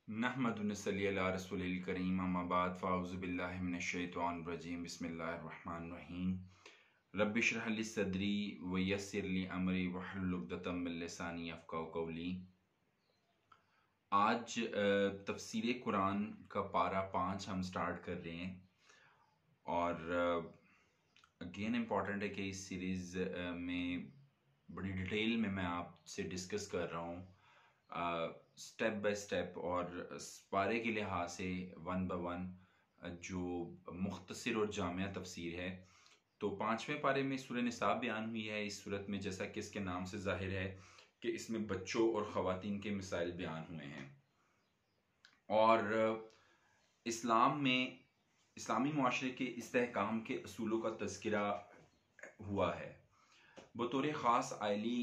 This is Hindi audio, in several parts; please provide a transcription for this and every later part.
नहमदु व नसल्ली अला रसूलिल करीम अम्मा बाद फ़ाऊज़ु बिल्लाहि मिनश शैतानिर रजीम बिस्मिल्लाहिर रहमानिर रहीम रब्बि इश्रह ली सदरी व यस्सिर ली अमरी वहलुल उक़दतम मिन लिसानी यफ़क़हू क़ौली। आज तफ़सीर कुरान का पारा 5 हम स्टार्ट कर रहे हैं और अगेन इम्पॉर्टेंट है कि इस सीरीज़ में बड़ी डिटेल में मैं आपसे डिस्कस कर रहा हूँ स्टेप बाय स्टेप और पारे के लिहाज से वन बाय वन जो मुख्तसर और जामिया तफसीर है। तो 5वें पारे में सूरह निसा बयान हुई है। इस सूरत में जैसा कि इसके नाम से जाहिर है कि इसमें बच्चों और ख़वातीन के मिसाइल बयान हुए हैं और इस्लाम में इस्लामी माशरे के इस्तेहकाम के असूलों का तज़किरा हुआ है। बतौर ख़ास आइली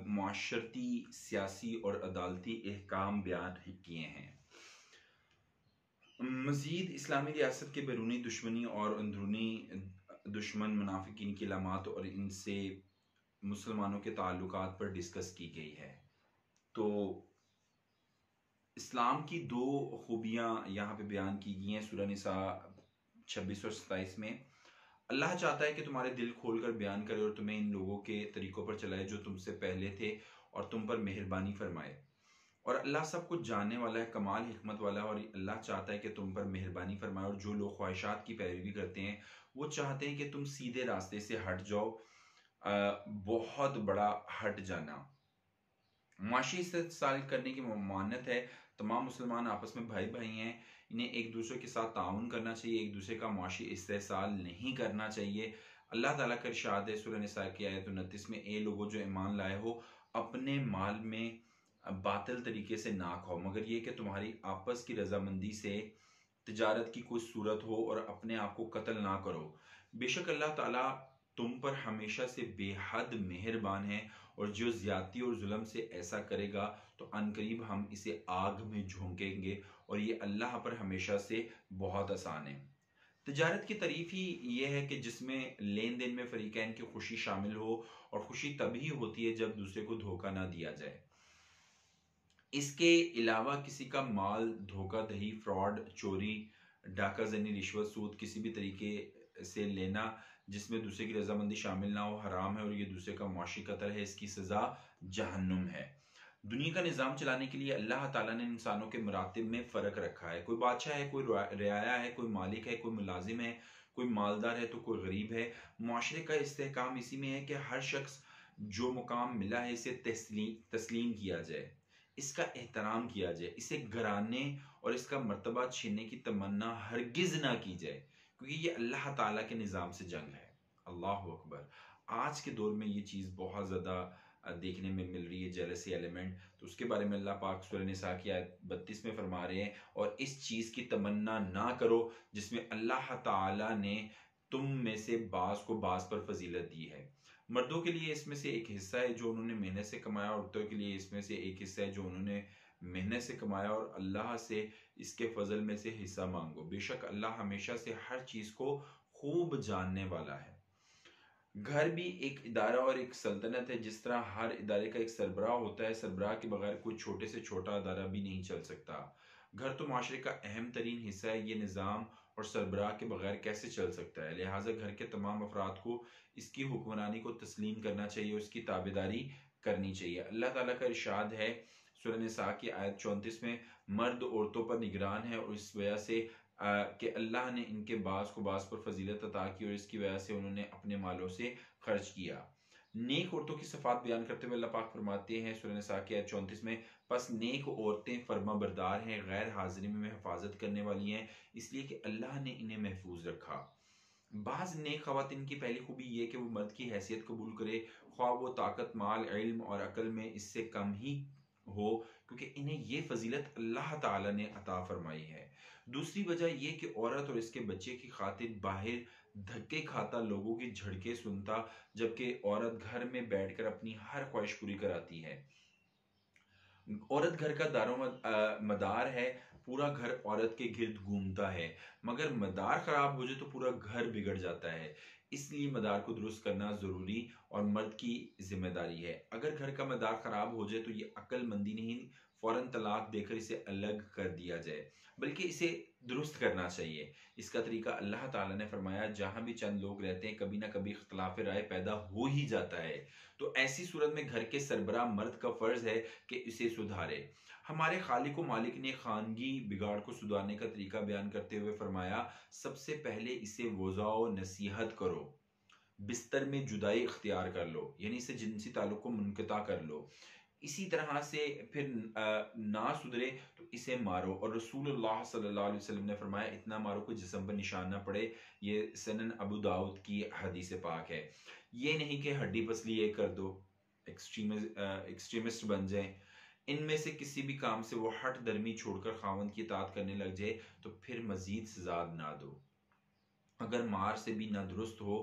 माशरती, सियासी और अदालती अहकाम बयान किए हैं। मज़ीद इस्लामी रियासत के बैरूनी दुश्मनी और अंदरूनी दुश्मन मुनाफिकीन की अलामात और इनसे मुसलमानों के ताल्लुकात पर डिस्कस की गई है। तो इस्लाम की दो खूबियाँ यहाँ पे बयान की गई हैं सूरह निसा 26 और 27 में। अल्लाह चाहता है कि तुम्हारे दिल खोलकर बयान करे और तुम्हें इन लोगों के तरीकों पर चलाए जो तुमसे पहले थे और तुम पर मेहरबानी फरमाए। और अल्लाह सब कुछ जानने वाला है, कमाल हिकमत वाला है। और अल्लाह चाहता है कि तुम पर मेहरबानी फरमाए। और जो लोग ख्वाहिशात की पैरवी करते हैं वो चाहते हैं कि तुम सीधे रास्ते से हट जाओ। बहुत बड़ा हट जाना। माशी इस्तेहसाल करने की ममानत है। तमाम मुसलमान आपस में भाई भाई हैं, इन्हें एक दूसरे के साथ ताउन करना चाहिए, एक दूसरे का माशी इस्तेहसाल नहीं करना चाहिए। अल्लाह ताला का इरशाद है सूरह निसा की आयत 29 में, ए लोगों जो ईमान लाए हो अपने माल में बातिल तरीके से ना खाओ मगर ये कि तुम्हारी आपस की रजामंदी से तिजारत की कोई सूरत हो और अपने आप को कत्ल ना करो। बेशक अल्लाह ताला तुम पर हमेशा से बेहद मेहरबान है और जो ज्यादती और जुल्म से ऐसा करेगा तो अनकरीब हम इसे आग में झोंकेंगे और ये अल्लाह पर हमेशा से बहुत आसान है। तिजारत की तारीफ ही ये है कि जिसमें लेन देन में फरीकैन की खुशी शामिल हो और खुशी तभी होती है जब दूसरे को धोखा ना दिया जाए। इसके अलावा किसी का माल धोखाधड़ी, फ्रॉड, चोरी, डाका जनी, रिश्वत, सूद किसी भी तरीके से लेना जिसमें दूसरे की रजामंदी शामिल ना हो हराम है और ये दूसरे का मुआशी कत्ल है। इसकी सजा जहन्नुम है। दुनिया का निज़ाम चलाने के लिए अल्लाह ताला ने इंसानों के मरातिब में फ़र्क रखा है। कोई बादशाह है, कोई रियाया है, कोई मालिक है, कोई मुलाजिम है, कोई मालदार है तो कोई गरीब है। मुआशरे का इस्तेहकाम इसी में है कि हर शख्स जो मुकाम मिला है इसे तस्लीम किया जाए, इसका एहतराम किया जाए, इसे घराने और इसका मर्तबा छीनने की तमन्ना हरगिज ना की जाए क्योंकि ये अल्लाह ताला के निज़ाम से जंग है। अल्लाह अकबर। आज के दौर में ये चीज़ बहुत ज़्यादा देखने में मिल रही है, जेलसी एलिमेंट। तो उसके बारे में अल्लाह पाक सूरह निसा की आयत 32 में फरमा रहे हैं, और इस चीज़ की तमन्ना ना करो जिसमें अल्लाह ताला ने तुम में से बास को बास पर फजीलत दी है। मर्दों के लिए इसमें से एक हिस्सा है जो उन्होंने मेहनत से कमाया, औरतों के लिए इसमें से एक हिस्सा है जो उन्होंने मेहनत से कमाया, और अल्लाह से इसके फजल में से हिस्सा मांगो। बेशक अल्लाह हमेशा से हर चीज़ को खूब जानने वाला है। घर भी एक इदारा और एक सल्तनत है। जिस तरह हर इदारे का एक सरबराह होता है, सरबराह के बगैर कोई छोटे से छोटा इदारा भी नहीं चल सकता। घर तो माशरे का अहम तरीन हिस्सा है। ये निज़ाम और सरबराह के बगैर कैसे चल सकता है। लिहाजा घर के तमाम अफराद को इसकी हुक्मरानी को तस्लीम करना चाहिए और इसकी ताबेदारी करनी चाहिए। अल्लाह ताला का इरशाद है सूरह निसा की आयत 34 में, मर्द औरतों पर निगरान है और इस वजह से कि अल्लाह ने इनके बास को बास पर फजीलत अता की और इसकी वजह से उन्होंने अपने मालों से खर्च किया। नेक औरतों की सफात बयान करते हुए अल्लाह पाक फरमाते हैं सूरह निसा की आयत 34 में, बस नेक औरतें फर्मा बरदार हैं, गैर हाजिरी में हिफाजत करने वाली हैं, इसलिए कि अल्लाह ने इन्हें महफूज रखा। बाज नेक खवातीन की पहली खूबी ये कि वो मर्द की हैसियत कबूल करे, ख्वाह वो ताकत, माल, इल्म और अकल में इससे कम ही हो, क्योंकि इन्हें ये फजीलत अल्लाह ताला ने अता फरमाई है। दूसरी वजह यह कि औरत और इसके बच्चे की खातिर बाहर धक्के खाता, लोगों की झड़के सुनता, जबकि औरत घर में बैठकर अपनी हर ख्वाहिश पूरी कराती है। औरत घर का मदार है, पूरा घर औरत के गिर्द घूमता है, मगर मदार खराब हो जाए तो पूरा घर बिगड़ जाता है। इसलिए मदार को दुरुस्त करना जरूरी और मर्द की जिम्मेदारी है। अगर घर का मदार खराब हो जाए तो ये अक्लमंदी नहीं, फौरन तलाक देकर इसे अलग कर दिया जाए, बल्कि इसे दुरुस्त करना चाहिए। इसका तरीका अल्लाह ताला ने फरमाया, जहां भी चंद लोग रहते हैं कभी ना कभी इख्तिलाफ राय पैदा हो ही जाता है, तो ऐसी सूरत में घर के सरबराह मर्द का फर्ज है कि इसे सुधारे। हमारे खालिक व मालिक ने खानगी बिगाड़ को सुधारने का तरीका बयान करते हुए फरमाया, सबसे पहले इसे वज़ा नसीहत करो, बिस्तर में जुदाई इख्तियार कर लो, यानी इससे जिनसी ताल्लुक को मुनक़ता कर लो। इसी तरह से फिर ना सुधरे तो इसे मारो, और रसूलुल्लाह सल्लल्लाहु अलैहि वसल्लम ने फरमाया, इतना मारो कोई जिस्म पर निशान ना पड़े। ये सनन अबू दाऊद की हदीस पाक है। ये नहीं कि हड्डी पसली एक कर दो, एक्सट्रीमिस्ट बन जाए। इनमें से किसी भी काम से वो हट दर्मी छोड़कर खावंद की इताअत करने लग जाए तो फिर मजीद सजा ना दो। अगर मार से भी ना दुरुस्त हो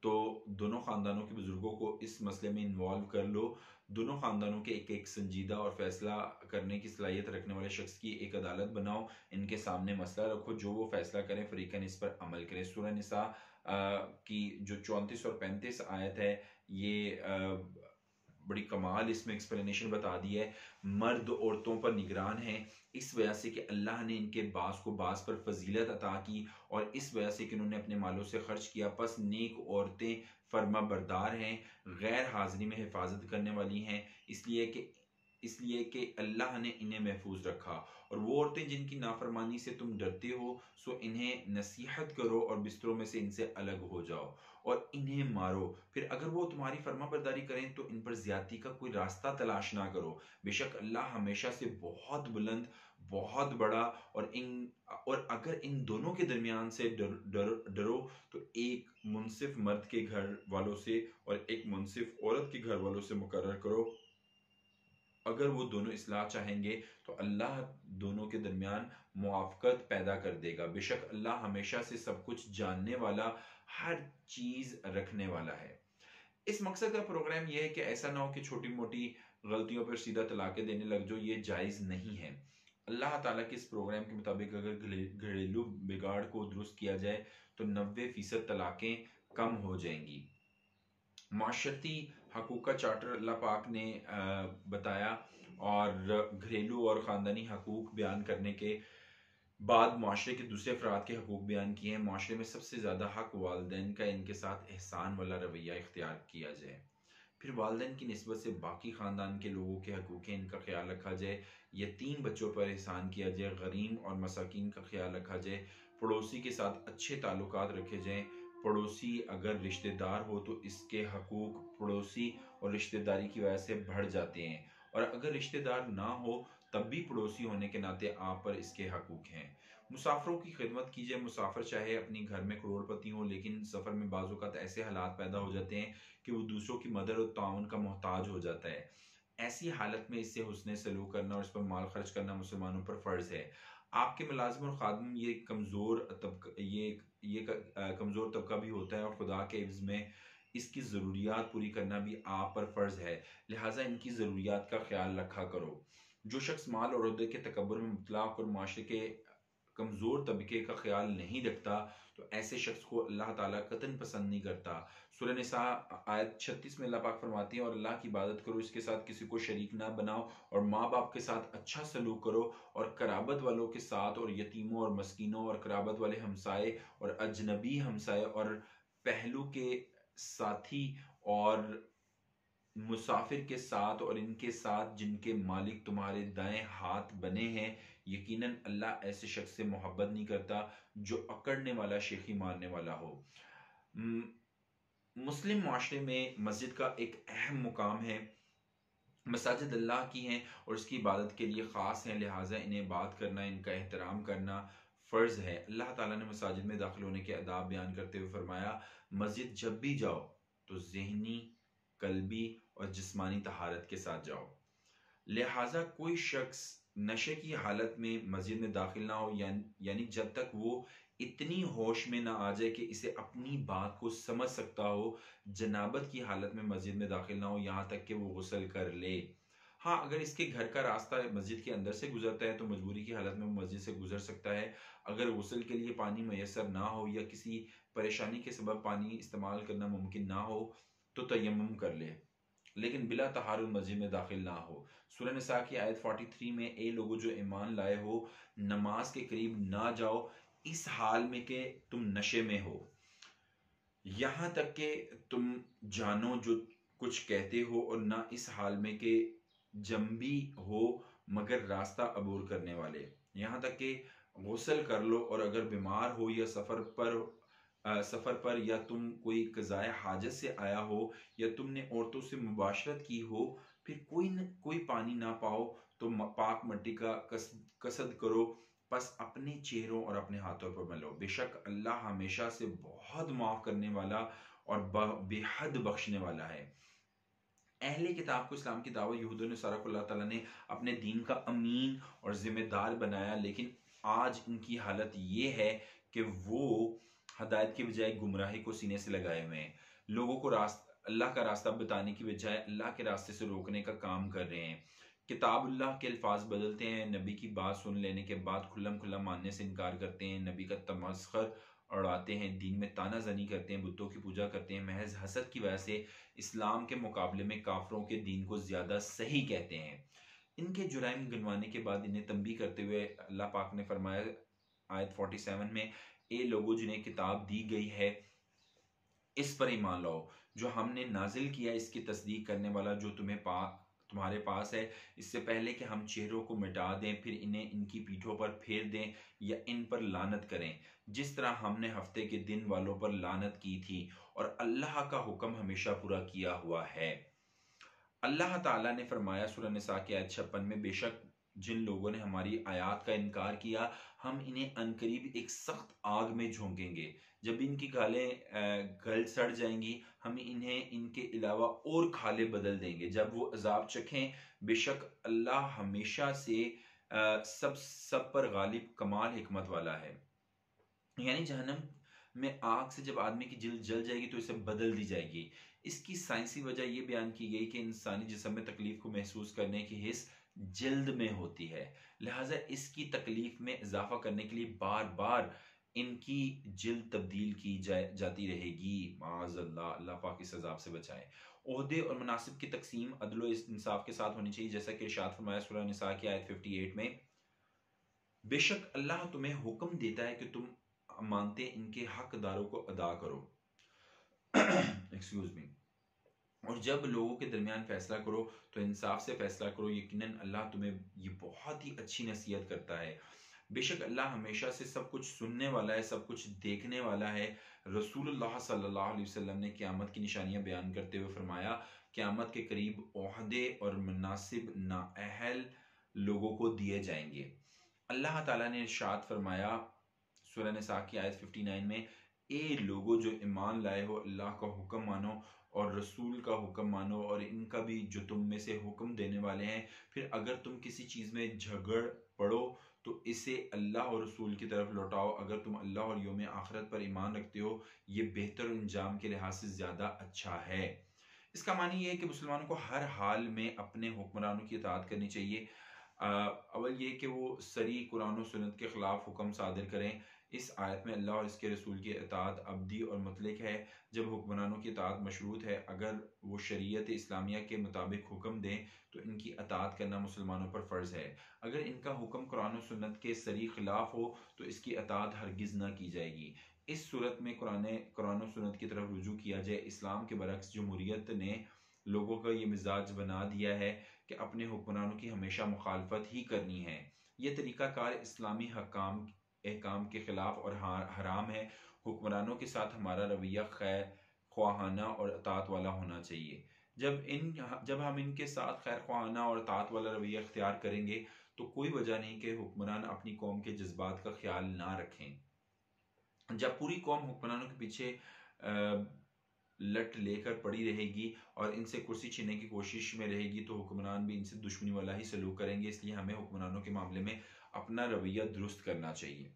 तो दोनों खानदानों के बुजुर्गों को इस मसले में इन्वॉल्व कर लो। दोनों खानदानों के एक एक संजीदा और फैसला करने की सलाहियत रखने वाले शख्स की एक अदालत बनाओ, इनके सामने मसला रखो, जो वो फैसला करें फरीकन इस पर अमल करें। सूरह निसा की जो 34 और 35 आयत है, ये बड़ी कमाल इसमें एक्सप्लेनेशन बता दी है। मर्द औरतों पर निगरान है, इस वजह से कि अल्लाह ने इनके बास को बास पर फजीलत अता की, और इस वजह से कि उन्होंने अपने मालों से खर्च किया। पस नेक औरतें फर्मा बरदार हैं, गैर हाजिरी में हिफाजत करने वाली हैं, इसलिए कि अल्लाह ने इन्हें महफूज रखा। और वो औरतें जिनकी नाफरमानी से तुम डरते हो, सो इन्हें नसीहत करो और बिस्तरों में से इनसे अलग हो जाओ और इन्हें मारो। फिर अगर वो तुम्हारी फर्मा बरदारी करें तो इन पर ज्यादती का कोई रास्ता तलाश ना करो। बेशक अल्लाह हमेशा से बहुत बुलंद, बहुत बड़ा, और अगर इन दोनों के दरमियान से डरो तो एक मुनसिफ मर्द के घर वालों से और एक मुनसिफ औरत के घर वालों से मुकर्रर करो। अगर वो दोनों इस्लाह चाहेंगे तो अल्लाह दोनों के दरमियान मुआफ़क़त पैदा कर देगा। बेशक अल्लाह हमेशा से सब कुछ जानने वाला, हर चीज़ रखने वाला है। इस मकसद का प्रोग्राम यह है कि ऐसा ना हो कि छोटी मोटी गलतियों पर सीधा तलाक़ें देने लग जाओ, ये जायज़ नहीं है। अल्लाह ताला के इस प्रोग्राम के मुताबिक अगर घरेलू बिगाड़ को दुरुस्त किया जाए तो 90% तलाक़ें कम हो जाएंगी। माशरती हकूक़ का चार्टर अल्लाह पाक ने बताया, और घरेलू और ख़ानदानी हकूक़ बयान करने के बाद माशरे के दूसरे अफराद के हकूक़ बयान किए हैं। माशरे में सबसे ज़्यादा हक वालिदैन का, इनके साथ एहसान वाला रवैया इख्तियार किया जाए। फिर वालिदैन की निस्बत से बाकी ख़ानदान के लोगों के हकूक़ हैं, इनका ख्याल रखा जाए। यतीम बच्चों पर एहसान किया जाए, गरीब और मसाकीन का ख्याल रखा जाए। पड़ोसी के साथ अच्छे ताल्लुकात रखे जाएँ। पड़ोसी अगर रिश्तेदार हो तो इसके हकूक़ पड़ोसी और रिश्तेदारी की वजह से बढ़ जाते हैं, और अगर रिश्तेदार ना हो तब भी पड़ोसी होने के नाते आप पर इसके हकूक़ हैं। मुसाफिरों की खिदमत कीजिए। मुसाफिर चाहे अपनी घर में करोड़पति हो, लेकिन सफ़र में बाज़ औक़ात ऐसे हालात पैदा हो जाते हैं कि वो दूसरों की मदद और ताउन का मोहताज हो जाता है। ऐसी हालत में इससे हुस्ने सलूक करना और इस पर माल खर्च करना मुसलमानों पर फ़र्ज़ है। आपके मुलाजिम और खादिम ये कमज़ोर तबका भी होता है, और खुदा के इव्ज़ में इसकी ज़रूरियात पूरी करना भी आप पर फ़र्ज़ है, लिहाजा इनकी ज़रूरियात का ख्याल रखा करो। जो शख्स माल और ओहदे के तकब्बुर में मुबतला होकर माशरे के कमज़ोर तबके का ख्याल नहीं रखता, तो ऐसे शख्स को अल्लाह ताला कतन पसंद नहीं करता। सूरह निसा आयत 36 में अल्लाह पाक फरमाती है, और अल्लाह की इबादत करो, इसके साथ किसी को शरीक ना बनाओ, और माँ बाप के साथ अच्छा सलूक करो, और कराबत वालों के साथ, और यतीमों और मस्कीनों और कराबत वाले हमसाए और अजनबी हमसाए और पहलू के साथी और मुसाफिर के साथ, और इनके साथ जिनके मालिक तुम्हारे दाएं हाथ बने हैं। यकीनन अल्लाह ऐसे शख्स से मोहब्बत नहीं करता जो अकड़ने वाला, शेखी मारने वाला हो। मुस्लिम माशरे में मस्जिद का एक अहम मुकाम है। मसाजिद अल्लाह की हैं और उसकी इबादत के लिए ख़ास हैं, लिहाजा इन्हें बात करना, इनका एहतराम करना फ़र्ज़ है। अल्लाह ताला ने मसाजिद में दाखिल होने के आदाब बयान करते हुए फरमाया, मस्जिद जब भी जाओ तो ज़हनी, कल्बी और जिस्मानी तहारत के साथ जाओ। लिहाजा कोई शख्स नशे की हालत में मस्जिद में दाखिल ना हो, यानी जब तक वो इतनी होश में ना आ जाए कि इसे अपनी बात को समझ सकता हो। जनाबत की हालत में मस्जिद में दाखिल ना हो, यहाँ तक कि वो गुस्ल कर ले। हाँ, अगर इसके घर का रास्ता मस्जिद के अंदर से गुजरता है तो मजबूरी की हालत में वो मस्जिद से गुजर सकता है। अगर गुस्ल के लिए पानी मैसर ना हो या किसी परेशानी के सबब पानी इस्तेमाल करना मुमकिन ना हो तो तयम्मुम कर ले। लेकिन बिला तहारुल मस्जिद में दाखिल ना हो। सूरह निसा की आयत 43 में, ए लोगों जो ईमान लाए हो, नमाज के करीब ना जाओ इस हाल में कि तुम नशे में हो, यहां तक कि तुम जानो जो कुछ कहते हो, और ना इस हाल में कि जंबी हो मगर रास्ता अबूर करने वाले। यहां तक कि गुस्ल कर लो, और अगर बीमार हो या सफर पर या तुम कोई कज़ाए हाजत से आया हो, या तुमने औरतों से मुबाशरत की हो, फिर कोई पानी ना पाओ, तो पाक मट्टी का कसद करो, बस अपने चेहरों और अपने हाथों पर मलो। बेशक अल्लाह हमेशा से बहुत माफ करने वाला और बेहद बख्शने वाला है। अहले किताब को इस्लाम की दावत यहूद और नसारा को अल्लाह ताला ने अपने दीन का अमीन और जिम्मेदार बनाया, लेकिन आज इनकी हालत ये है कि वो हदायत के बजाय गुमराही को सीने से लगाए हुए हैं। लोगों को अल्लाह का रास्ता बताने की बजाय अल्लाह के रास्ते से रोकने का काम कर रहे हैं। किताबुल्लाह के अल्फाज बदलते हैं, नबी की बात सुन लेने के बाद खुल्लम खुल्ला मानने से इनकार करते हैं, नबी का तमस्खर उड़ाते हैं, दीन में तानाजनी करते हैं, बुतों की पूजा करते हैं, महज हसद की वजह से इस्लाम के मुकाबले में काफरों के दीन को ज्यादा सही कहते हैं। इनके जुराइम गिनवाने के बाद इन्हें तंबी करते हुए अल्लाह पाक ने फरमाया आयत 47 में, ए लोगों जिन्हें किताब दी गई है इस पर ईमान लाओ, जो हमने नाजिल किया इसकी तस्दीक करने वाला जो तुम्हारे पास है, इससे पहले कि हम चेहरों को मिटा दें, फिर इन्हें इनकी पीठों पर फेर दें या इन पर लानत करें, जिस तरह हमने हफ्ते के दिन वालों पर लानत की थी, और अल्लाह का हुक्म हमेशा पूरा किया हुआ है। अल्लाह ताला ने फरमाया सूरह निसा की आयत 56 में, बेशक जिन लोगों ने हमारी आयात का इनकार किया, हम इन्हें अनकरीब एक सख्त आग में झोंकेंगे। जब इनकी गल सड़ जाएंगी, हम इन्हें इनके अलावा और खालें बदल देंगे जब वो अजाब चखें। बेशक अल्लाह हमेशा से सब पर गालिब कमाल हिकमत वाला है। यानी जहन्नम में आग से जब आदमी की जिल्द जल जाएगी तो इसे बदल दी जाएगी। इसकी साइंसी वजह यह बयान की गई कि इंसानी जिस्म में तकलीफ को महसूस करने की हिस्स जिल्द में होती है, लिहाजा इसकी तकलीफ में इजाफा करने के लिए बार बार इनकी जिल्द तब्दील की जाती रहेगी। माअज़ल्लाह, अल्लाह पाक इस अजाब से बचाए। ओहदे और मुनासिब की तकसीम अदल व इंसाफ के साथ होनी चाहिए, जैसा कि इरशाद फरमाया सूरह निसा की आयत 58 में, बेशक अल्लाह तुम्हें हुक्म देता है कि तुम मानते इनके हकदारों को अदा करो। Excuse me. और जब लोगों के दरमियान फैसला करो तो इंसाफ से फैसला करो, यकीनन अल्लाह तुम्हें ये बहुत ही अच्छी नसीहत करता है। बेशक अल्लाह हमेशा से सब कुछ सुनने वाला है, सब कुछ देखने वाला है। रसूलुल्लाह सल्लल्लाहु अलैहि वसल्लम ने क़यामत की निशानियां बयान करते हुए फरमाया, क़यामत के करीब ओहदे और मुनासिब नाअहल लोगों को दिए जाएंगे। अल्लाह ताला ने इरशाद फरमाया सूरह निसा की आयत 59 में, ए लोगों जो ईमान लाए हो, अल्लाह का हुक्म मानो और रसूल का हुक्म मानो, और इनका भी जो तुम में से हुक्म देने वाले हैं, फिर अगर तुम किसी चीज़ में झगड़ पड़ो तो इसे अल्लाह और रसूल की तरफ लौटाओ, अगर तुम अल्लाह और यौम आखिरत पर ईमान रखते हो, ये बेहतर इंजाम के लिहाज से ज़्यादा अच्छा है। इसका मानी ये है कि मुसलमानों को हर हाल में अपने हुक्मरानों की इताअत करनी चाहिए। अव्वल ये कि वो सरी कुरान और सुन्नत के ख़िलाफ़ हुक्म सादिर करें। इस आयत में अल्लाह और इसके रसूल की इताअत अब्दी और मुतलक है। जब हुक्मरानों की इताअत मशरूत है, अगर वो शरीयत इस्लामिया के मुताबिक हुक्म दें तो इनकी इताअत करना मुसलमानों पर फ़र्ज़ है। अगर इनका हुक्म कुरान और सुन्नत के सरी ख़िलाफ़ हो तो इसकी इताअत हरगिज़ ना की जाएगी। इस सूरत में कुरान और सुन्नत की तरफ रुजू किया जाए। इस्लाम के बरक्स जमहूरियत ने लोगों का ये मिजाज बना दिया है कि अपने हुक्मरानों की हमेशा मुखालफत ही करनी है। ये तरीक़ाकार इस्लामी अहकाम के ख़िलाफ़ और हराम है। हुक्मरानों के साथ हमारा रवैया खैर ख्वाहाना और अतात वाला होना चाहिए। जब हम इनके साथ खैर ख्वाहाना और अतात वाला रवैया इख्तियार करेंगे तो कोई वजह नहीं कि हुक्मरान अपनी कौम के जज्बात का ख्याल ना रखें। जब पूरी कौम हुक्मरानों के पीछे लट लेकर पड़ी रहेगी और इनसे कुर्सी छीनने की कोशिश में रहेगी तो हुक्मरान भी इनसे दुश्मनी वाला ही सलूक करेंगे। इसलिए हमें हुक्मरानों के मामले में अपना रवैया दुरुस्त करना चाहिए।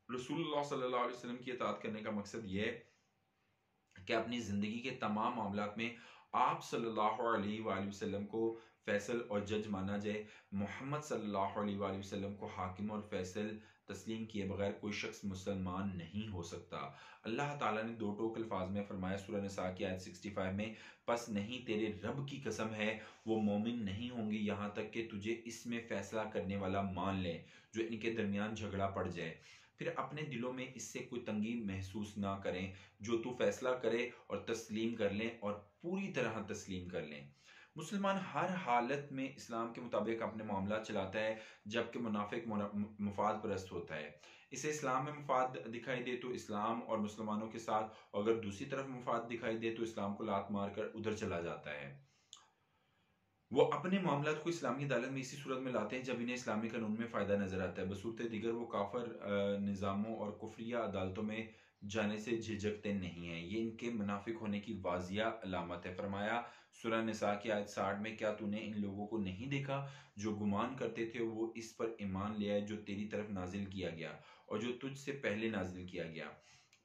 रसूलुल्लाह सल्लल्लाहु अलैहि वसल्लम की इताअत करने का मकसद यह है कि अपनी ज़िंदगी के तमाम मामलात में आप सल्लल्लाहु अलैहि वसल्लम को फैसल और जज माना जाए, मोहम्मद सल्लल्लाहु अलैहि वसल्लम को हाकिम और फैसल तस्लीम किए बगैर कोई शख्स मुसलमान नहीं हो सकता। अल्लाह ताला ने दो टोक अल्फाज में फरमाया सूरह निसा की आयत 65 में, बस नहीं तेरे रब की कसम है वो मोमिन नहीं होंगे यहाँ तक कि तुझे इसमें फैसला करने वाला मान लें जो इनके दरमियान झगड़ा पड़ जाए, फिर अपने दिलों में इससे कोई तंगी महसूस ना करें, जो तू फैसला करे और तस्लीम कर लें और पूरी तरह तस्लीम कर लें। मुसलमान हर हालत में इस्लाम के मुताबिक अपने मामला चलाता है, जबकि मुनाफिक मुफाद परस्त होता है। इसे इस्लाम में मुफाद दिखाई दे तो इस्लाम और मुसलमानों के साथ, और अगर दूसरी तरफ मुफाद दिखाई दे तो इस्लाम को लात मार कर उधर चला जाता है। वो अपने मामलात को इस्लामी अदालत में इसी सूरत में लाते हैं जब इन्हें इस्लामी कानून में फ़ायदा नज़र आता है। बसूरत दीगर वो काफर निज़ामों और कुफरिया अदालतों में जाने से झिझकते नहीं हैं। ये इनके मुनाफिक होने की वाजिया अलामत है। फरमाया सूरह निसा की आयत 60 में, क्या तूने इन लोगों को नहीं देखा जो गुमान करते थे वो इस पर ईमान ले आए जो तेरी तरफ नाजिल किया गया और जो तुझसे पहले नाजिल किया गया।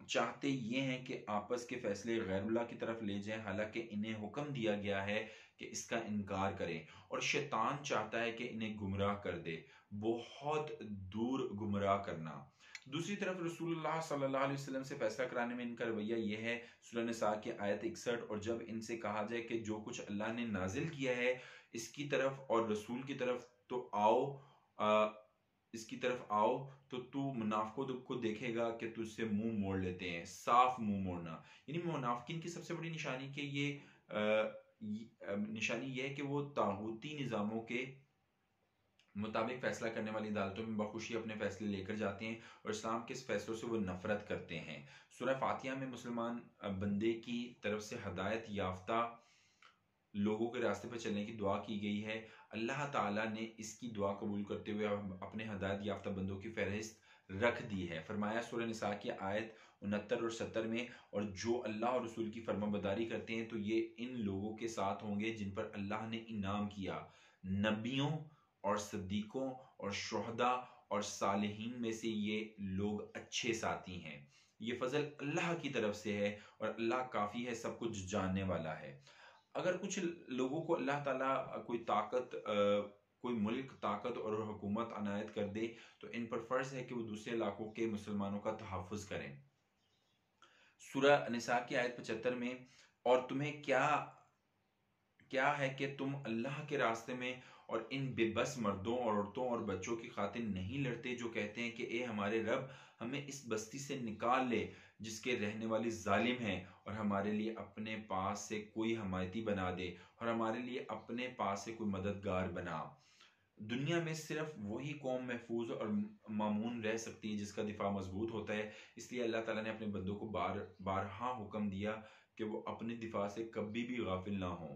चाहते ये हैं कि आपस के फैसले गैरुल्लाह की तरफ ले जाएं, हालांकि इन्हें हुक्म दिया गया है कि इसका इनकार करें, और शैतान चाहता है कि इन्हें गुमराह कर दे, बहुत दूर गुमराह करना। दूसरी तरफ रसूलुल्लाह सल्लल्लाहु अलैहि वसल्लम से फैसला कराने में इनका रवैया यह है। सूरह निसा की आयत 61, और जब इनसे कहा जाए कि जो कुछ अल्लाह ने नाजिल किया है इसकी तरफ और रसूल की तरफ तो आओ, इसकी तरफ आओ, तो तू मुनाफिकों को देखेगा कि तुझसे मुंह मोड़ लेते हैं। साफ मुंह मोड़ना यानी मुनाफिकीन की सबसे बड़ी निशानी कि निशानी यह है कि वो तागूती निज़ामों के मुताबिक फैसला करने वाली अदालतों में बखुशी अपने फैसले लेकर जाते हैं और इस्लाम के इस फैसलों से वो नफरत करते हैं। सूरह फातिहा में मुसलमान बंदे की तरफ से हदायत याफ्ता लोगों के रास्ते पर चलने की दुआ की गई है। अल्लाह ताला ने इसकी दुआ कबूल करते हुए अपने हदायत याफ्ता बंदों की फहरिस्त रख दी है। फरमाया सूरह निसा की आयत 69 और 70 में, और जो अल्लाह और रसूल की फरमाबरदारी करते हैं तो ये इन लोगों के साथ होंगे जिन पर अल्लाह ने इनाम किया, नबियों और सद्दीकों और शुहदा और सालिहीन में से ये लोग अच्छे साथी हैं। ये फजल अल्लाह की तरफ से है और अल्लाह काफ़ी है, सब कुछ जानने वाला है। अगर कुछ लोगों को अल्लाह ताला कोई ताकत, कोई मुल्क, ताकत और हुकूमत अनायत कर दे तो इन पर फ़र्ज़ है कि वो दूसरे इलाकों के मुसलमानों का तहफ़्फ़ुज़ करें। सूरह निसा की आयत 75 में, और तुम्हें क्या क्या है कि तुम अल्लाह के रास्ते में और इन बेबस मर्दों और औरतों और बच्चों की खातिर नहीं लड़ते जो कहते हैं कि ए हमारे रब, हमें इस बस्ती से निकाल ले जिसके रहने वाली जालिम है, और हमारे लिए अपने पास से कोई हमायती बना दे और हमारे लिए अपने पास से कोई मददगार बना। दुनिया में सिर्फ वही कौम महफूज और मामून रह सकती है जिसका दिफा मजबूत होता है। इसलिए अल्लाह ताला ने अपने बंदों को बारहा हुक्म दिया कि वो अपने दिफा से कभी भी गाफिल ना हो।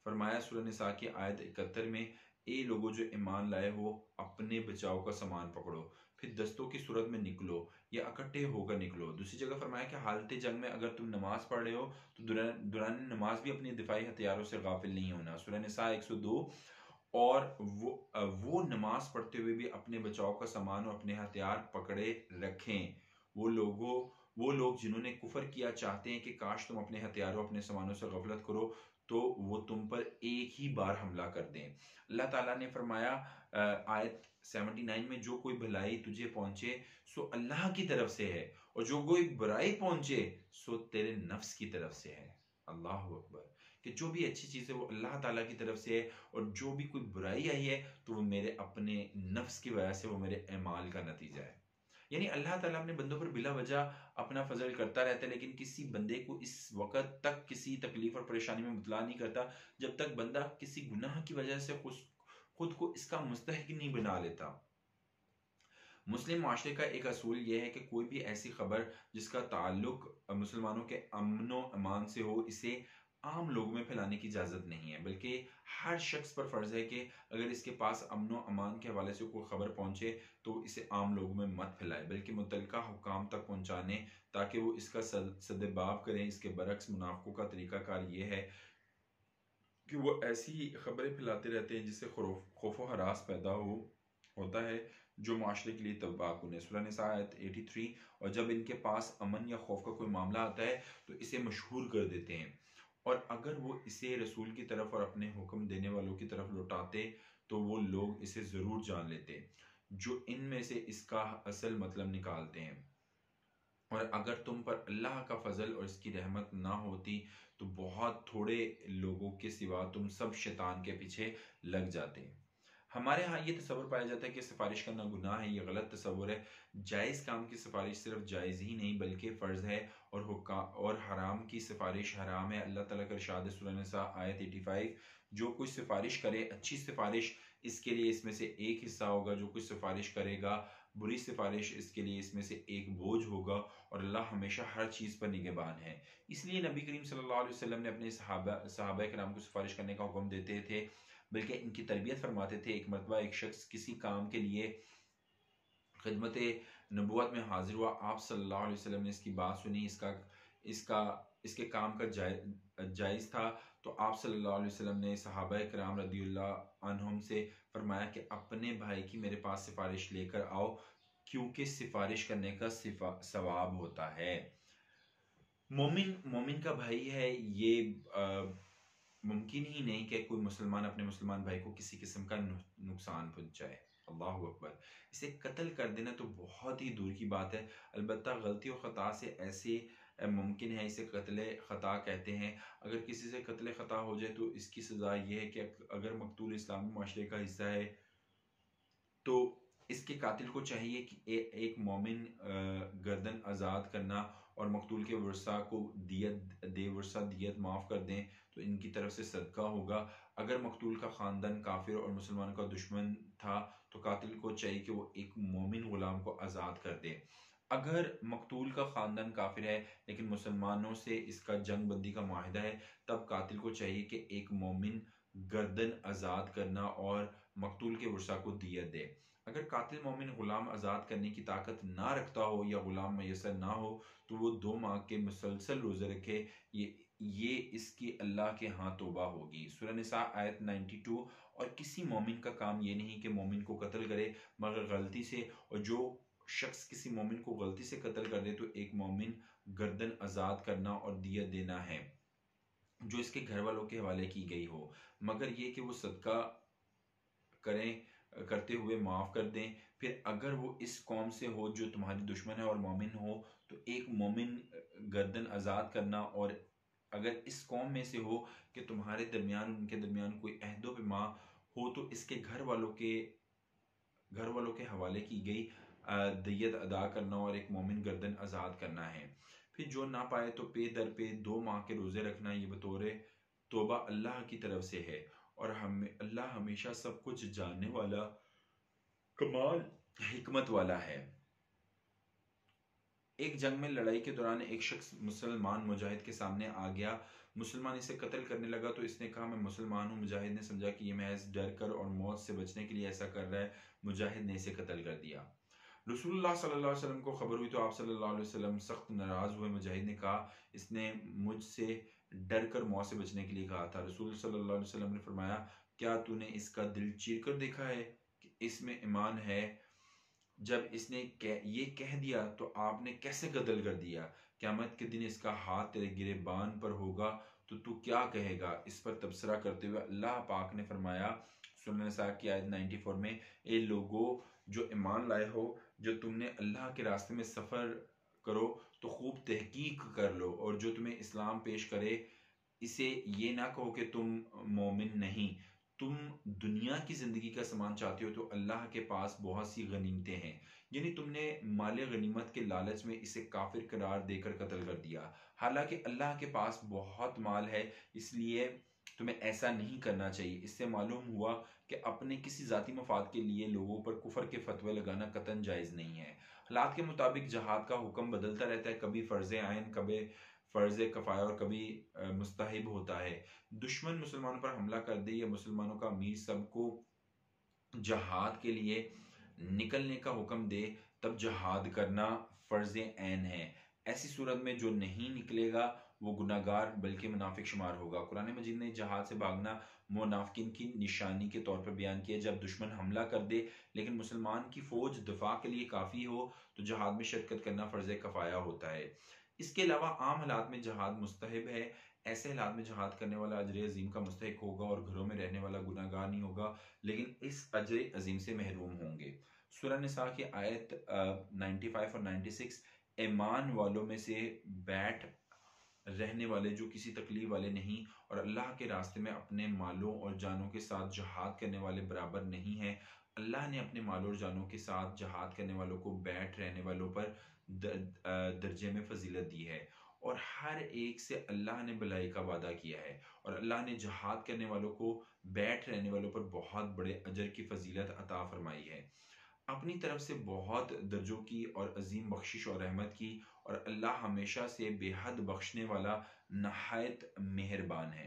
फरमाया सूरह निसा की आयत 71 में, ए लोगों जो ईमान लाए हो, अपने बचाव का सामान पकड़ो, फिर दस्तों की सूरत में निकलो या इकट्ठे होकर निकलो। दूसरी जगह फरमाया कि हालत जंग में अगर तुम नमाज पढ़ रहे हो तो दौरान नमाज भी अपनी दिफाई हथियारों से गाफिल नहीं होना। सूरह निसा 102, और वो नमाज पढ़ते हुए भी अपने बचाव का सामान और अपने हथियार पकड़े रखें। वो लोग जिन्होंने कुफर किया चाहते हैं कि काश तुम अपने हथियारों, अपने सामानों से गफलत करो तो वो तुम पर एक ही बार हमला कर दें। अल्लाह ताला ने फरमाया आयत 79 में, जो कोई भलाई तुझे पहुंचे सो अल्लाह की तरफ से है, और जो कोई बुराई पहुंचे सो तेरे नफ्स की तरफ से है। अल्लाह अकबर। कि जो भी अच्छी चीज़ है वो अल्लाह ताला की तरफ से है, और जो भी कोई बुराई आई है तो वो मेरे अपने नफ्स की वजह से, वो मेरे अमाल का नतीजा है। यानी अल्लाह ताला अपने बंदों पर बिला वजह अपना फजल करता रहता है, लेकिन किसी बंदे को इस वक्त तक किसी तकलीफ और परेशानी में मुबतला नहीं करता जब तक बंदा किसी गुनाह की वजह से खुद को इसका मुस्तहिक नहीं बना लेता। मुस्लिम माशरे का एक असूल यह है कि कोई भी ऐसी खबर जिसका ताल्लुक मुसलमानों के अमन अमान से हो, इसे आम लोगों में फैलाने की इजाज़त नहीं है, बल्कि हर शख्स पर फ़र्ज़ है कि अगर इसके पास अमन अमान के हवाले से कोई खबर पहुँचे तो इसे आम लोगों में मत फैलाए, बल्कि मुतल्लिका हुकाम तक पहुँचाने ताकि वो इसका सद्भाव करें। इसके बरक्स मुनाफिकों का तरीक़ाकार ये है कि वो ऐसी खबरें फैलाते रहते हैं जिससे खौफ व हरास पैदा होता है जो माशरे के लिए तबाहकुन है। सूरह निसा आयत 83, और जब इनके पास अमन या खौफ का कोई मामला आता है तो इसे मशहूर कर देते हैं और अगर वो इसे रसूल की तरफ और अपने हुक्म देने वालों की तरफ लौटाते तो वो लोग इसे ज़रूर जान लेते जो इनमें से इसका असल मतलब निकालते हैं। और अगर तुम पर अल्लाह का फजल और इसकी रहमत ना होती तो बहुत थोड़े लोगों के सिवा तुम सब शैतान के पीछे लग जाते। हमारे यहाँ ये तस्वुर पाया जाता है कि सिफारिश करना गुनाह है। ये गलत तस्वुर है। जायज़ काम की सिफारिश सिर्फ जायज़ ही नहीं बल्कि फ़र्ज़ है, और हुक्का और हराम की सिफारिश हराम है। अल्लाह ताला का इरशाद है सूरह निसा आयत 85, जो कोई सिफारिश करे अच्छी सिफारिश इसके लिए इसमें से एक हिस्सा होगा, जो कोई सिफारिश करेगा बुरी सिफारिश इसके लिए इसमें से एक बोझ होगा, और अल्लाह हमेशा हर चीज़ पर निगहबान है। इसलिए नबी करीम सल्लल्लाहु अलैहि वसल्लम ने अपने सहाबा कराम को सिफारिश करने का हुक्म देते थे, बल्कि इनकी तरबियत फरमाते थे। एक मरतबा एक शख्स किसी काम के लिए खिदमत नबूवत में हाजिर हुआ। आप सल्लल्लाहु अलैहि वसल्लम ने इसकी बात सुनी, इसका इसका इसके काम का जायज़ था। तो आप सल्लल्लाहु अलैहि वसल्लम ने सहाबा कराम रदियल्लाहु अन्हुम से फरमाया कि अपने भाई की मेरे पास सिफारिश लेकर आओ, क्योंकि सिफारिश करने का सवाब होता है। मोमिन मोमिन का भाई है, ये मुमकिन ही नहीं कि कोई मुसलमान अपने मुसलमान भाई को किसी किस्म का नुकसान पहुंचाए। अल्लाह अकबर। इसे कत्ल कर देना तो बहुत ही दूर की बात है। अलबत्ता गलती और ख़ता से ऐसे मुमकिन है, इसे कत्ल ख़ता कहते हैं। अगर किसी से कत्ल ख़ता हो जाए तो इसकी सज़ा ये है कि अगर मकतूल इस्लामी माशरे का हिस्सा है तो इसके कातिल को चाहिए कि एक मोमिन गर्दन आज़ाद करना और मकतूल के वर्सा को दियत माफ़ कर दें तो इनकी तरफ से सदका होगा। अगर मकतूल का ख़ानदान काफिर और मुसलमान का दुश्मन था तो कातिल को चाहिए कि वो एक मोमिन गुलाम को आज़ाद कर दे। अगर मकतूल का ख़ानदान काफिर है लेकिन मुसलमानों से इसका जंग बंदी का माहिदा है, तब कातिल को चाहिए कि एक मोमिन गर्दन आज़ाद करना और मकतूल के वर्सा को दियत दे। अगर कातिल मोमिन गुलाम आज़ाद करने की ताकत ना रखता हो या गुलाम मैसर ना हो तो वो 2 माह के मुसलसल रोज़े रखे। ये इसकी अल्लाह के यहाँ तौबा होगी। सूरह निसा आयत 92। और किसी मोमिन का काम ये नहीं कि मोमिन को कत्ल करे मगर गलती से, और जो शख्स किसी मोमिन को गलती से कत्ल कर दे तो एक मोमिन गर्दन आज़ाद करना और दियत देना है जो इसके घर वालों के हवाले की गई हो, मगर ये कि वो सदका करते हुए माफ़ कर दें। फिर अगर वो इस कौम से हो जो तुम्हारी दुश्मन है और मोमिन हो तो एक मोमिन गर्दन आज़ाद करना, और अगर इस कौम में से हो कि तुम्हारे दरमियान उनके दरमियान कोई अहदो पैमा हो तो इसके घर वालों के हवाले की गई दियत अदा करना और एक मोमिन गर्दन आज़ाद करना है। फिर जो ना पाए तो पे दर पे 2 माह के रोज़े रखना, ये बतौर तौबा अल्लाह की तरफ से है, और अल्लाह हमेशा सब कुछ जानने वाला कमाल हिकमत वाला है। एक जंग में लड़ाई के दौरान एक शख्स मुसलमान मुजाहिद के सामने आ गया। मुसलमान इसे कत्ल करने लगा तो इसने कहा मैं मुसलमान हूँ। मुजाहिद ने समझा कि ये महज डर कर और मौत से बचने के लिए ऐसा कर रहा है। मुजाहिद ने इसे कत्ल कर दिया। रसूलुल्लाह सल्लल्लाहु अलैहि वसल्लम को खबर हुई तो आप सल्लल्लाहु अलैहि वसल्लम सख्त नाराज हुए। मुजाहिद ने कहा इसने मुझसे डर कर मौत से बचने के लिए कहा था। रसूल सल्लल्लाहु अलैहि वसल्लम ने फरमाया क्या तूने इसका दिल चीर कर देखा है कि इसमें ईमान है? जब इसने ये कह दिया तो आपने कैसे कत्ल कर दिया? क़यामत के दिन इसका हाथ तेरे गिरेबान पर होगा तो तू क्या कहेगा? इस पर तबसरा करते हुए अल्लाह पाक ने फरमाया सूरह निसा की आयत 94 में, ए लोगो जो ईमान लाए हो, जो तुमने अल्लाह के रास्ते में सफ़र करो तो खूब तहकीक कर लो, और जो तुम्हें इस्लाम पेश करे इसे ये ना कहो कि तुम मोमिन नहीं। तुम दुनिया की ज़िंदगी का सामान चाहते हो तो अल्लाह के पास बहुत सी गनीमतें हैं। यानी तुमने माले गनीमत के लालच में इसे काफिर करार देकर कत्ल कर दिया। हालांकि अल्लाह के पास बहुत माल है, इसलिए तुम्हें ऐसा नहीं करना चाहिए। इससे मालूम हुआ कि अपने किसी ज़ाती मफाद के लिए लोगों पर कुफर के फतवे लगाना कतन जायज़ नहीं है। हालात के मुताबिक जहाद का हुक्म बदलता रहता है, कभी फ़र्ज़ आयन, कभी फ़र्ज़ कफ़ाया और कभी मुस्तहिब होता है। दुश्मन मुसलमानों पर हमला कर दे या मुसलमानों का अमीर सबको जहाद के लिए निकलने का हुक्म दे तब जहाद करना फ़र्ज़ ऐन है। ऐसी सूरत में जो नहीं निकलेगा वो गुनाहगार बल्कि मुनाफिक शुमार होगा। कुरान मजीद ने जहाद से भागना मुनाफिकीन की निशानी के तौर पर बयान किया। जब दुश्मन हमला कर दे लेकिन मुसलमान की फ़ौज दफा के लिए काफ़ी हो तो जहाद में शिरकत करना फ़र्ज़ कफ़ाया होता है। इसके अलावा आम हालात में जहाद मुस्तहब है। ऐसे हालात में जिहाद करने वाला अजर अजीम का मुस्तहिक होगा और घरों में रहने वाला गुनाहगार नहीं होगा, लेकिन इस अजर अजीम से महरूम होंगे। सूरह निसा की आयत 95 और 96, ईमान वालों में से बैठ रहने वाले जो किसी तकलीफ वाले नहीं और अल्लाह के रास्ते में अपने मालों और जानों के साथ जहाद करने वाले बराबर नहीं हैं। अल्लाह ने अपने मालों और जानों के साथ जहाद करने वालों को बैठ रहने वालों पर दर्जे में फजीलत दी है, और हर एक से अल्लाह ने भलाई का वादा किया है, और अल्लाह ने जहाद करने वालों को बैठ रहने वालों पर बहुत बड़े अजर की फजीलत अता फरमाई है। अपनी तरफ से बहुत दर्जों की और अजीम बख्शिश और रहमत की, और अल्लाह हमेशा से बेहद बख्शने वाला नहायत मेहरबान है।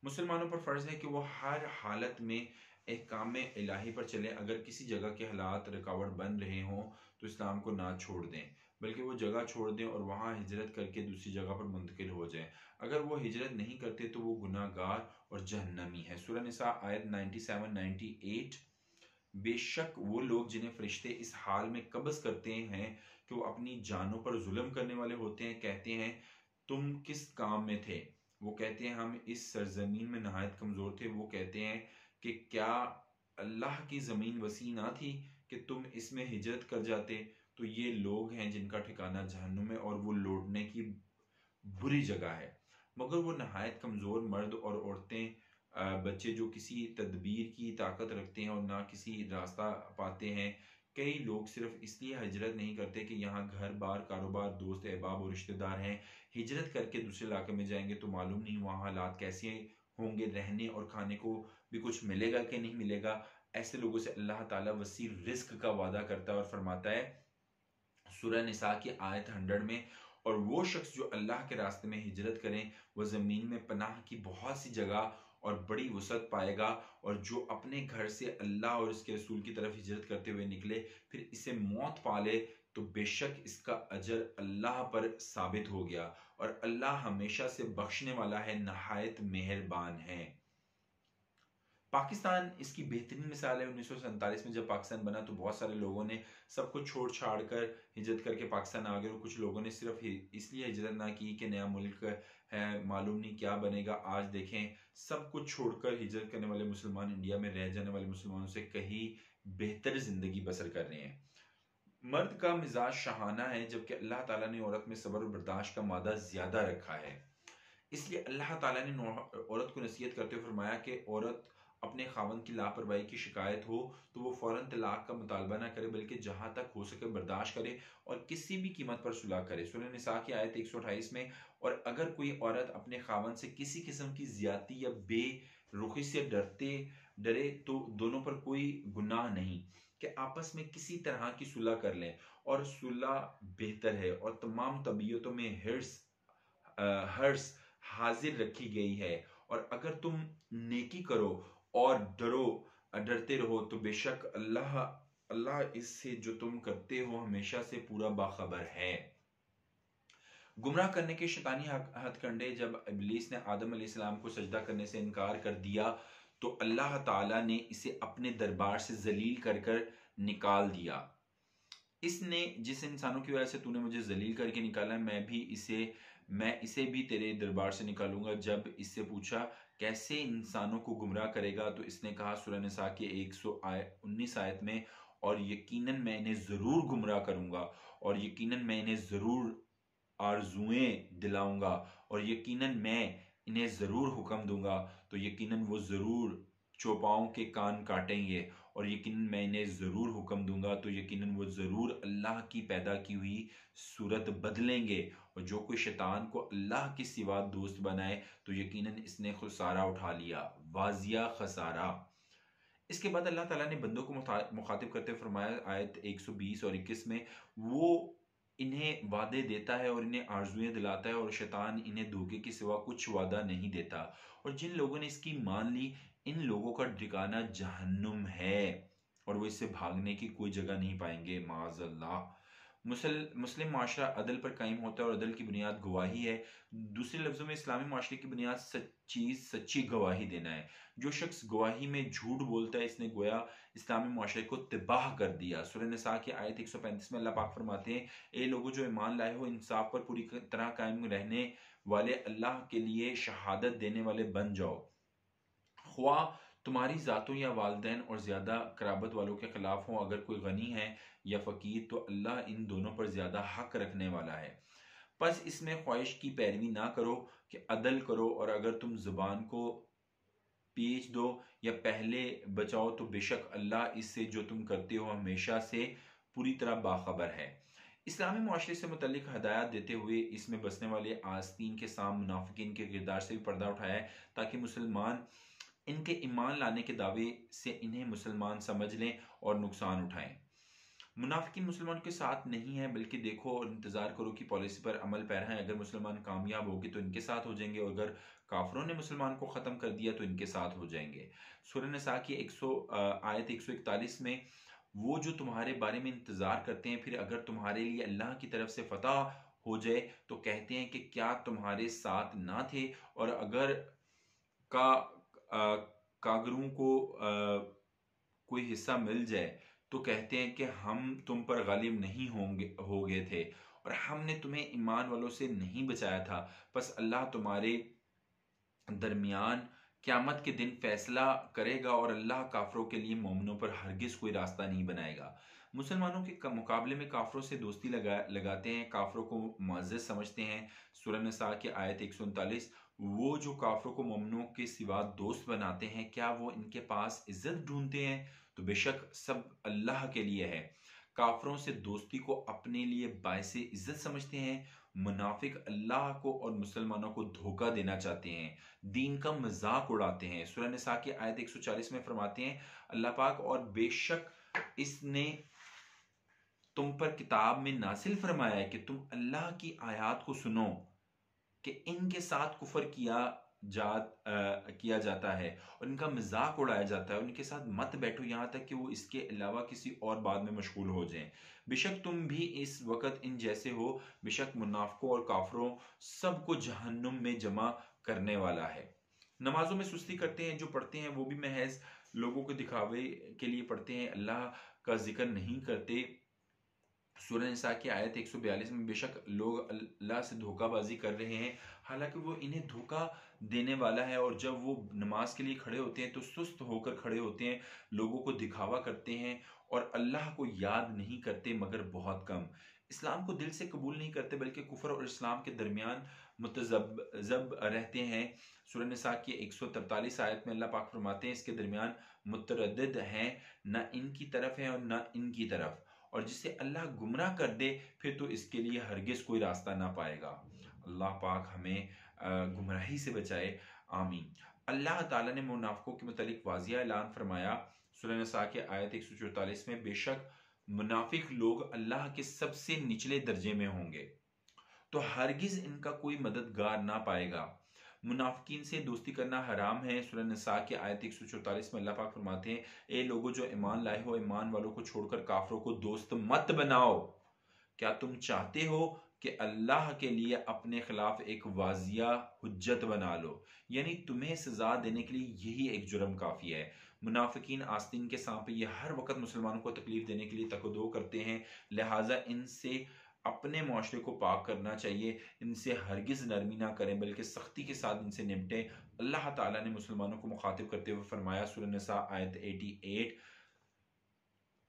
मुसलमानों पर फ़र्ज़ है कि वो हर हालत में अहकाम इलाही पर चलें। अगर किसी जगह के हालात रुकावट बन रहे हों तो इस्लाम को ना छोड़ दें, बल्कि वो जगह छोड़ दें और वहाँ हिजरत करके दूसरी जगह पर मुंतकिल हो जाएं। अगर वो हिजरत नहीं करते तो वो गुनाहगार और जहन्नमी है। सूरह निसा आयत 97-98। बेशक वो लोग जिन्हें फरिश्ते इस हाल में कब्ज़ करते हैं कि वो अपनी जानों पर जुल्म करने वाले होते हैं, कहते हैं तुम किस काम में थे? वो कहते हैं हम इस सरजमीन में नहायत कमज़ोर थे। वो कहते हैं कि क्या अल्लाह की ज़मीन वसी ना थी कि तुम इसमें हिजरत कर जाते? तो ये लोग हैं जिनका ठिकाना जहन्नुम है और वो लौटने की बुरी जगह है। मगर वो नहायत कमज़ोर मर्द और औरतें, बच्चे जो किसी तदबीर की ताकत रखते हैं और ना किसी रास्ता पाते हैं। कई लोग सिर्फ इसलिए हिजरत नहीं करते कि यहाँ घर बार, कारोबार, दोस्त अहबाब और रिश्तेदार हैं। हिजरत करके दूसरे इलाके में जाएंगे तो मालूम नहीं वहाँ हालात कैसे होंगे, रहने और खाने को भी कुछ मिलेगा कि नहीं मिलेगा। ऐसे लोगों से अल्लाह ताला वसी रिस्क का वादा करता है और फरमाता है सूरह निसा की आयत 100 में, और वो शख्स जो अल्लाह के रास्ते में हिजरत करें वह ज़मीन में पनाह की बहुत सी जगह और बड़ी वसअत पाएगा, और जो अपने घर से अल्लाह और उसके रसूल की तरफ हिजरत करते हुए निकले फिर इसे मौत पाले तो बेशक इसका अजर अल्लाह पर साबित हो गया, और अल्लाह हमेशा से बख्शने वाला है, नहायत मेहरबान है। पाकिस्तान इसकी बेहतरीन मिसाल है। 1947 में जब पाकिस्तान बना तो बहुत सारे लोगों ने सब कुछ छोड़ छाड़ कर हिजरत करके पाकिस्तान आ गए, और कुछ लोगों ने सिर्फ इसलिए हिजरत ना की कि नया मुल्क है, मालूम नहीं क्या बनेगा। आज देखें सब कुछ छोड़कर हिजरत करने वाले मुसलमान इंडिया में रह जाने वाले मुसलमानों से कहीं बेहतर जिंदगी बसर कर रहे हैं। मर्द का मिजाज शहाना है, जबकि अल्लाह ताला ने औरत में सब्र और बर्दाश्त का मादा ज्यादा रखा है। इसलिए अल्लाह ताला ने औरत को नसीहत करते हुए फरमाया कि औरत अपने खावंद की लापरवाही की शिकायत हो तो वो फौरन तलाक का मुतालबा ना करे, बल्कि जहां तक हो सके बर्दाश्त करे और किसी भी कीमत पर सुलह करे। सूरह निसा की आयत 128 में, और अगर कोई औरत अपने खावंद से किसी किस्म की ज्यादती या बेरुखी से डरे तो दोनों पर कोई गुनाह नहीं कि आपस में किसी तरह की सुलह कर लें, और सुलह बेहतर है, और तमाम तबीयतों में हर्ष हाजिर रखी गई है। और अगर तुम नेकी करो और डरते रहो तो बेशक अल्लाह इससे जो तुम करते हो हमेशा से पूरा बाखबर है। गुमराह करने के शैतानी हथकंडे, जब इब्लीस ने आदम अलैहिस्सलाम को सजदा करने से इनकार कर दिया तो अल्लाह ताला ने इसे अपने दरबार से जलील कर कर निकाल दिया। इसने जिस इंसानों की वजह से तूने मुझे जलील करके निकाला है मैं इसे भी तेरे दरबार से निकालूंगा। जब इससे पूछा कैसे इंसानों को गुमराह करेगा तो इसने कहा सूरह निसा के 119 आयत में, और यकीनन मैं इन्हें जरूर गुमराह करूंगा, और यकीनन मैं इन्हें जरूर आरजुएं दिलाऊंगा, और यकीनन मैं इन्हें जरूर हुक्म दूंगा तो यकीनन वो जरूर चौपाओं के कान काटेंगे, और यकीनन मैं इन्हें ज़रूर हुक्म दूंगा तो यकीनन वो ज़रूर अल्लाह की पैदा की हुई सूरत बदलेंगे। और जो कोई शैतान को अल्लाह के सिवा दोस्त बनाए तो यकीनन इसने खुसारा उठा लिया, वाजिया खसारा। इसके बाद अल्लाह ताला ने बंदों को मुखातिब करते हुए फरमाया आयत 120 और 21 में, वो इन्हें वादे देता है और इन्हें आरजुएं दिलाता है, और शैतान इन्हें धोखे के सिवा कुछ वादा नहीं देता। और जिन लोगों ने इसकी मान ली इन लोगों का ठिकाना जहन्नुम है, और वो इससे भागने की कोई जगह नहीं पाएंगे, माज़अल्लाह। मुस्लिम माशरा अदल पर कायम होता है और अदल की बुनियाद गवाही है। दूसरे लफ्जों में इस्लामी माशरे की बुनियाद सच्ची गवाही देना है। जो शख्स गवाही में झूठ बोलता है इसने गोया इस्लामी माशरे को तबाह कर दिया। सूरह निसा की आयत 135 में अल्लाह पाक फरमाते हैं, ए लोगों जो ईमान लाए हो, इंसाफ पर पूरी तरह कायम रहने वाले अल्लाह के लिए शहादत देने वाले बन जाओ। ख्वा तुम्हारी जातों या वालदैन और ज्यादा कराबत वालों के खिलाफ हो, अगर कोई गनी है या फकीर तो अल्लाह इन दोनों पर ज्यादा हक रखने वाला है। बस इसमें ख्वाहिश की पैरवी ना करो कि अदल करो, और अगर तुम जुबान को पीच दो या पहले बचाओ तो बेशक अल्लाह इससे जो तुम करते हो हमेशा से पूरी तरह बाखबर है। इस्लामी माशरे से मुतल्लिक हदायत देते हुए इसमें बसने वाले आस्तीन के साम मुनाफिकीन के किरदार से भी पर्दा उठाया है, ताकि मुसलमान इनके ईमान लाने के दावे से इन्हें मुसलमान समझ लें और नुकसान उठाएं। मुनाफिकीन मुसलमान के साथ नहीं है, बल्कि देखो और इंतजार करो कि पॉलिसी पर अमल पैरा है। अगर मुसलमान कामयाब होंगे तो इनके साथ हो जाएंगे, और अगर काफरों ने मुसलमान को खत्म कर दिया तो इनके साथ हो जाएंगे। सूरह निसा की आयत 141 में, वो जो तुम्हारे बारे में इंतजार करते हैं, फिर अगर तुम्हारे लिए अल्लाह की तरफ से फतह हो जाए तो कहते हैं कि क्या तुम्हारे साथ ना थे, और अगर का कागरों को कोई हिस्सा मिल जाए तो कहते हैं कि हम तुम पर गालिब नहीं हो गए थे, और हमने तुम्हें ईमान वालों से नहीं बचाया था। बस अल्लाह तुम्हारे दरमियान क़यामत के दिन फैसला करेगा, और अल्लाह काफरों के लिए मोमिनों पर हरगिज कोई रास्ता नहीं बनाएगा। मुसलमानों के मुकाबले में काफरों से दोस्ती लगाते हैं, काफरों को मुअज़्ज़ज़ समझते हैं। सूरह निसा की आयत 139, वो जो काफरों को मोमिनों के सिवा दोस्त बनाते हैं, क्या वो इनके पास इज्जत ढूंढते हैं? तो बेशक सब अल्लाह के लिए है। काफरों से दोस्ती को अपने लिए बायसे इज्जत समझते हैं। मुनाफिक अल्लाह को और मुसलमानों को धोखा देना चाहते हैं, दीन का मजाक उड़ाते हैं। सूरह निसा की आयत 140 में फरमाते हैं अल्लाह पाक, और बेशक इसने तुम पर किताब में नासिल फरमाया है कि तुम अल्लाह की आयत को सुनो, कि इनके साथ कुफर किया जाता है और इनका मजाक उड़ाया जाता है, उनके साथ मत बैठो यहाँ तक कि वो इसके अलावा किसी और बात में मशगूल हो जाएं। बेशक तुम भी इस वक्त इन जैसे हो। बेशक मुनाफिकों और काफरों सबको जहन्नुम में जमा करने वाला है। नमाजों में सुस्ती करते हैं, जो पढ़ते हैं वो भी महज लोगों को दिखावे के लिए पढ़ते हैं, अल्लाह का जिक्र नहीं करते। सूरह निसा की आयत 142 में, बेशक लोग अल्लाह से धोखाबाजी कर रहे हैं, हालांकि वो इन्हें धोखा देने वाला है, और जब वो नमाज के लिए खड़े होते हैं तो सुस्त होकर खड़े होते हैं, लोगों को दिखावा करते हैं और अल्लाह को याद नहीं करते मगर बहुत कम। इस्लाम को दिल से कबूल नहीं करते, बल्कि कुफर और इस्लाम के दरमियान मुतज़ब्ज़ब रहते हैं। सूरह निसा की 143 आयत में अल्लाह पाक फरमाते हैं, इसके दरमियान मुतरद्दिद हैं, न इनकी तरफ है और न इनकी तरफ, और जिसे अल्लाह गुमराह कर दे फिर तो इसके लिए हरगिज कोई रास्ता ना पाएगा। अल्लाह पाक हमें गुमराही से बचाए, आमीन। अल्लाह ताला ने मुनाफिकों के मुतालिक वाज़िया ऐलान फरमाया सूरह निसा की आयत 144 में, बेशक मुनाफिक लोग अल्लाह के सबसे निचले दर्जे में होंगे, तो हरगिज इनका कोई मददगार ना पाएगा। मुनाफिकीन से दोस्ती करना हराम है। सूरह निसा की आयत 144 में अल्लाह पाक फरमाते हैं, ए लोगों जो ईमान लाए हो, ईमान वालों को छोड़कर काफरों को दोस्त मत बनाओ। क्या तुम चाहते हो कि अल्लाह के लिए अपने खिलाफ एक वाजिया हुज्जत बना लो? यानी तुम्हें सजा देने के लिए यही एक जुर्म काफी है। मुनाफिकीन आस्तीन के सांप ये हर वक्त मुसलमानों को तकलीफ देने के लिए तकदो करते हैं, लिहाजा इनसे अपने मुआशरे को पाक करना चाहिए। इनसे हरगिज नरमी ना करें, बल्कि सख्ती के साथ इनसे निपटें। अल्लाह ताला ने मुसलमानों को मुखातिब करते हुए फरमाया सूरह निसा आयत 88,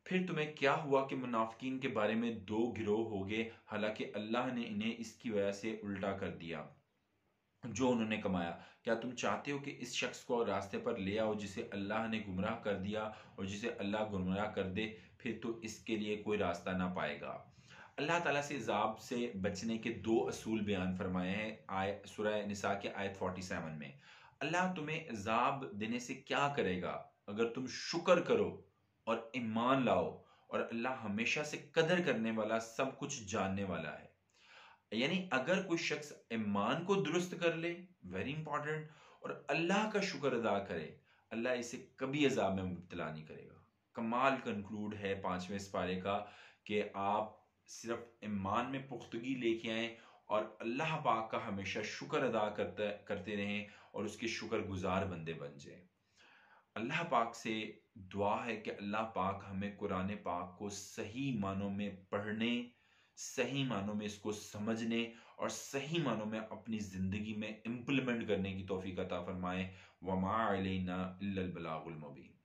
फिर तुम्हें क्या हुआ कि मुनाफिकीन के बारे में दो गिरोह हो गए, हालांकि अल्लाह ने इन्हें इसकी वजह से उल्टा कर दिया जो उन्होंने कमाया। क्या तुम चाहते हो कि इस शख्स को रास्ते पर ले आओ जिसे अल्लाह ने गुमराह कर दिया, और जिसे अल्लाह गुमराह कर दे फिर तो इसके लिए कोई रास्ता ना पाएगा। अल्लाह ताला से इज़ाब से बचने के दो असूल बयान फरमाए हैं सूरह निसा के आयत 47 में। अल्लाह तुम्हें इज़ाब देने से क्या करेगा अगर तुम शुक्र करो और ईमान लाओ, और अल्लाह हमेशा से कदर करने वाला, सब कुछ जानने वाला है। यानी अगर कोई शख्स ईमान को दुरुस्त कर ले, वेरी इंपॉर्टेंट, और अल्लाह का शुक्र अदा करे, अल्लाह इसे कभी अजाब में मुब्तला नहीं करेगा। कमाल कंक्लूड है 5वें सिपारे का कि आप सिर्फ ईमान में पुख्तगी लेके आएं और अल्लाह पाक का हमेशा शुक्र अदा करते रहें और उसके शुक्रगुजार बंदे बन जाएं। अल्लाह पाक से दुआ है कि अल्लाह पाक हमें कुरान पाक को सही मानों में पढ़ने, सही मानों में इसको समझने और सही मानों में अपनी ज़िंदगी में इम्प्लीमेंट करने की तौफीक अता फरमाए। वमा अलैना इल्लल बलागुल मुबीन।